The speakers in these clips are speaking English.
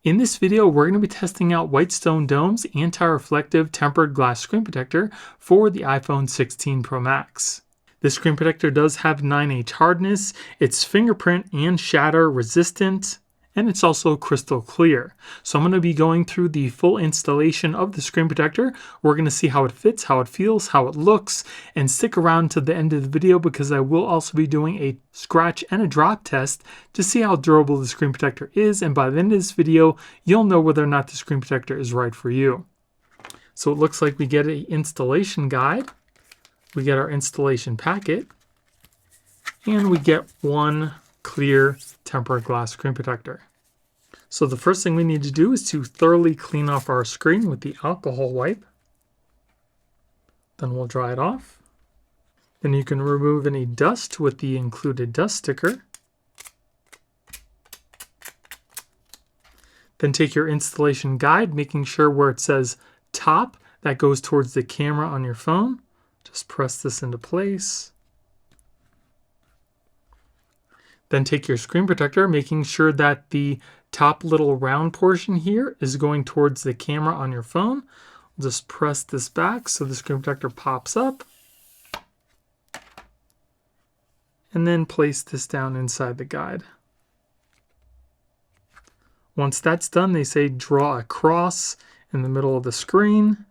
In this video, we're going to be testing out Whitestone Dome's anti-reflective tempered glass screen protector for the iPhone 16 Pro Max. This screen protector does have 9H hardness, it's fingerprint and shatter resistant, and it's also crystal clear. So I'm going to be going through the full installation of the screen protector. We're going to see how it fits, how it feels, how it looks, and stick around to the end of the video because I will also be doing a scratch and a drop test to see how durable the screen protector is, and by the end of this video, you'll know whether or not the screen protector is right for you. So it looks like we get an installation guide, we get our installation packet, and we get one clear tempered glass screen protector. So the first thing we need to do is to thoroughly clean off our screen with the alcohol wipe. Then we'll dry it off. Then you can remove any dust with the included dust sticker. Then take your installation guide, making sure where it says top, that goes towards the camera on your phone. Just press this into place. Then take your screen protector, making sure that the top little round portion here is going towards the camera on your phone. Just press this back so the screen protector pops up. And then place this down inside the guide. Once that's done, they say draw a cross in the middle of the screen.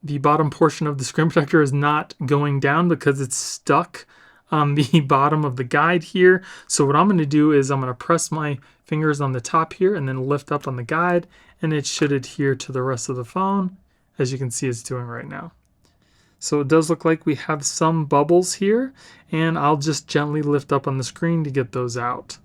The bottom portion of the screen protector is not going down because it's stuck on the bottom of the guide here. So what I'm going to do is I'm going to press my fingers on the top here and then lift up on the guide, and it should adhere to the rest of the phone, as you can see it's doing right now. So it does look like we have some bubbles here, and I'll just gently lift up on the screen to get those out.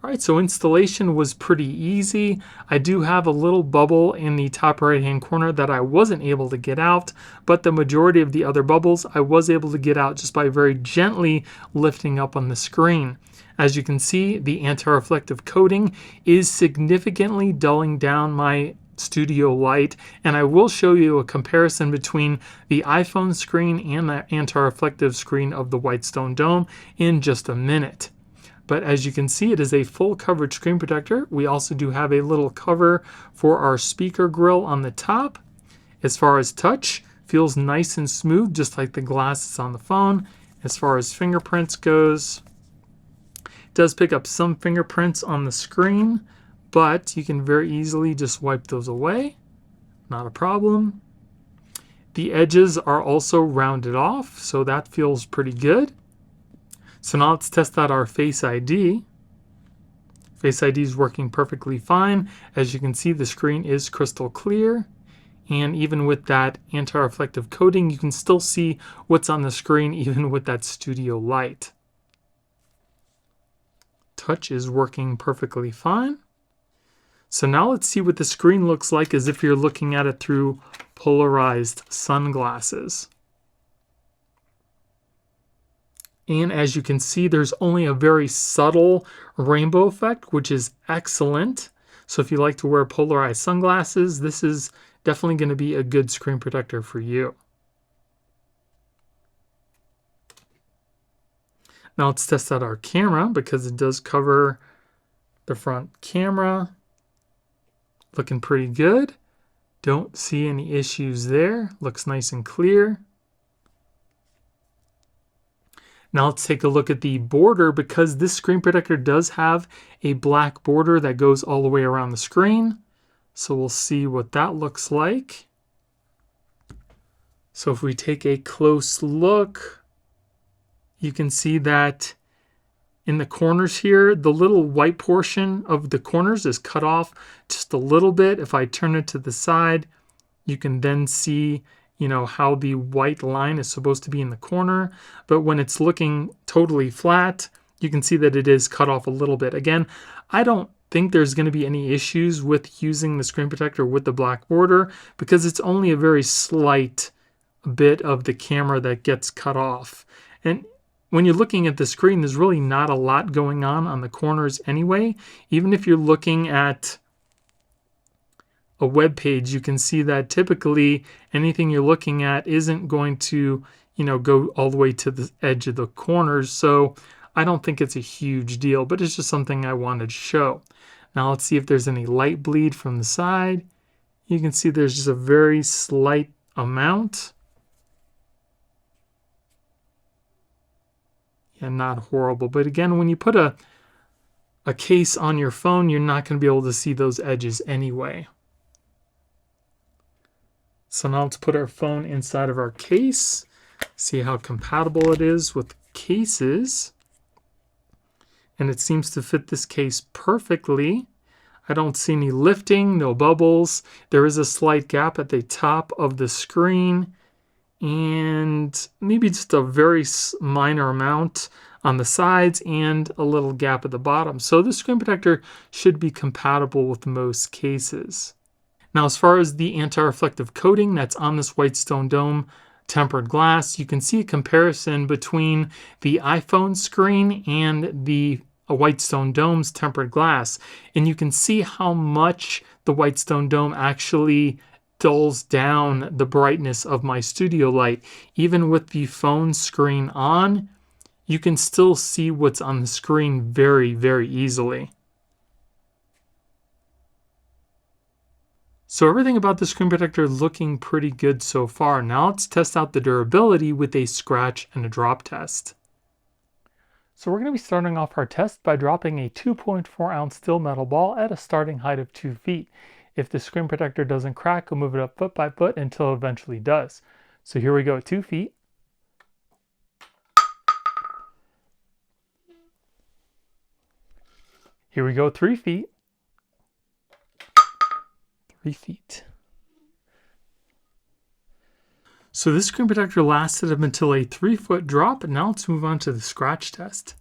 Alright, so installation was pretty easy. I do have a little bubble in the top right hand corner that I wasn't able to get out, but the majority of the other bubbles I was able to get out just by very gently lifting up on the screen. As you can see, the anti-reflective coating is significantly dulling down my studio light, and I will show you a comparison between the iPhone screen and the anti-reflective screen of the Whitestone Dome in just a minute. But as you can see, it is a full coverage screen protector. We also do have a little cover for our speaker grill on the top. As far as touch, feels nice and smooth, just like the glasses on the phone. As far as fingerprints goes, it does pick up some fingerprints on the screen, but you can very easily just wipe those away. Not a problem. The edges are also rounded off, so that feels pretty good. So now let's test out our Face ID. Face ID is working perfectly fine. As you can see, the screen is crystal clear. And even with that anti-reflective coating, you can still see what's on the screen even with that studio light. Touch is working perfectly fine. So now let's see what the screen looks like as if you're looking at it through polarized sunglasses. And as you can see, there's only a very subtle rainbow effect, which is excellent. So if you like to wear polarized sunglasses, this is definitely going to be a good screen protector for you. Now let's test out our camera because it does cover the front camera. Looking pretty good. Don't see any issues there. Looks nice and clear. Now let's take a look at the border because this screen protector does have a black border that goes all the way around the screen. So we'll see what that looks like. So if we take a close look, you can see that in the corners here, the little white portion of the corners is cut off just a little bit. If I turn it to the side, you can then see how the white line is supposed to be in the corner, but when it's looking totally flat, you can see that it is cut off a little bit. Again, I don't think there's going to be any issues with using the screen protector with the black border because it's only a very slight bit of the camera that gets cut off. And when you're looking at the screen, there's really not a lot going on the corners anyway. Even if you're looking at a web page, you can see that typically anything you're looking at isn't going to, go all the way to the edge of the corners. So I don't think it's a huge deal, but it's just something I wanted to show. Now let's see if there's any light bleed from the side. You can see there's just a very slight amount. Yeah, not horrible. But again, when you put a case on your phone, you're not going to be able to see those edges anyway. So now let's put our phone inside of our case. See how compatible it is with cases. And it seems to fit this case perfectly. I don't see any lifting, no bubbles. There is a slight gap at the top of the screen and maybe just a very minor amount on the sides and a little gap at the bottom. So the screen protector should be compatible with most cases. Now, as far as the anti-reflective coating that's on this Whitestone Dome tempered glass, you can see a comparison between the iPhone screen and the Whitestone Dome's tempered glass. And you can see how much the Whitestone Dome actually dulls down the brightness of my studio light. Even with the phone screen on, you can still see what's on the screen very, very easily. So everything about the screen protector looking pretty good so far. Now let's test out the durability with a scratch and a drop test. So we're going to be starting off our test by dropping a 2.4 ounce steel metal ball at a starting height of 2 feet. If the screen protector doesn't crack, we'll move it up foot by foot until it eventually does. So here we go at 2 feet. Here we go at 3 feet. 3 feet. So this screen protector lasted up until a 3-foot drop, and now let's move on to the scratch test.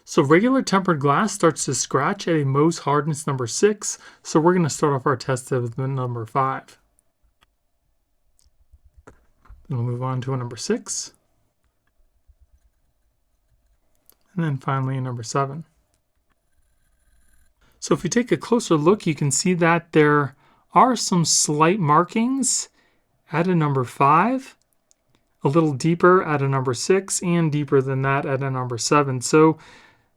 So regular tempered glass starts to scratch at a Mohs hardness number 6, so we're going to start off our test with the number 5. Then we'll move on to a number 6. And then finally a number 7. So if we take a closer look, you can see that there are some slight markings at a number 5, a little deeper at a number 6, and deeper than that at a number 7. So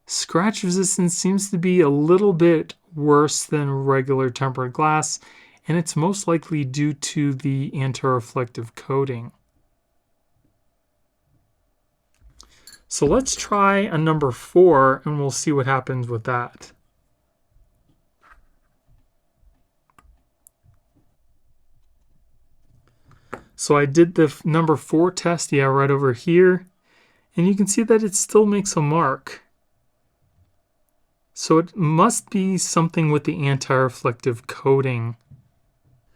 scratch resistance seems to be a little bit worse than regular tempered glass, and it's most likely due to the anti-reflective coating. So let's try a number 4 and we'll see what happens with that. So I did the number 4 test, yeah, right over here, and you can see that it still makes a mark. So it must be something with the anti-reflective coating.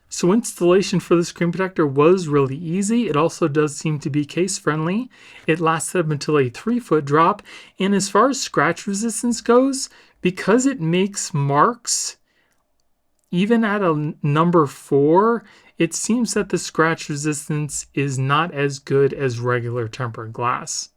So installation for the screen protector was really easy. It also does seem to be case friendly. It lasted up until a 3-foot drop, and as far as scratch resistance goes, because it makes marks, even at a number 4, it seems that the scratch resistance is not as good as regular tempered glass.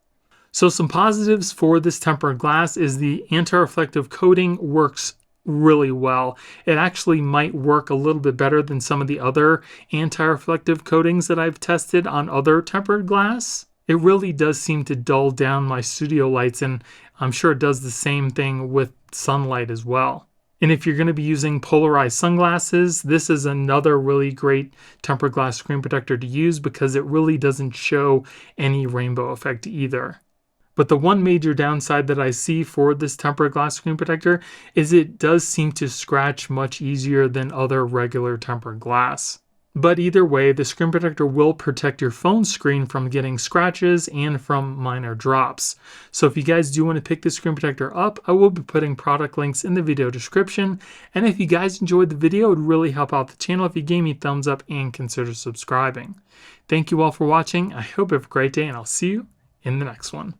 So some positives for this tempered glass is the anti-reflective coating works really well. It actually might work a little bit better than some of the other anti-reflective coatings that I've tested on other tempered glass. It really does seem to dull down my studio lights, and I'm sure it does the same thing with sunlight as well. And if you're going to be using polarized sunglasses, this is another really great tempered glass screen protector to use because it really doesn't show any rainbow effect either. But the one major downside that I see for this tempered glass screen protector is it does seem to scratch much easier than other regular tempered glass. But either way, the screen protector will protect your phone screen from getting scratches and from minor drops. So if you guys do want to pick this screen protector up, I will be putting product links in the video description. And if you guys enjoyed the video, it would really help out the channel if you gave me a thumbs up and consider subscribing. Thank you all for watching. I hope you have a great day, and I'll see you in the next one.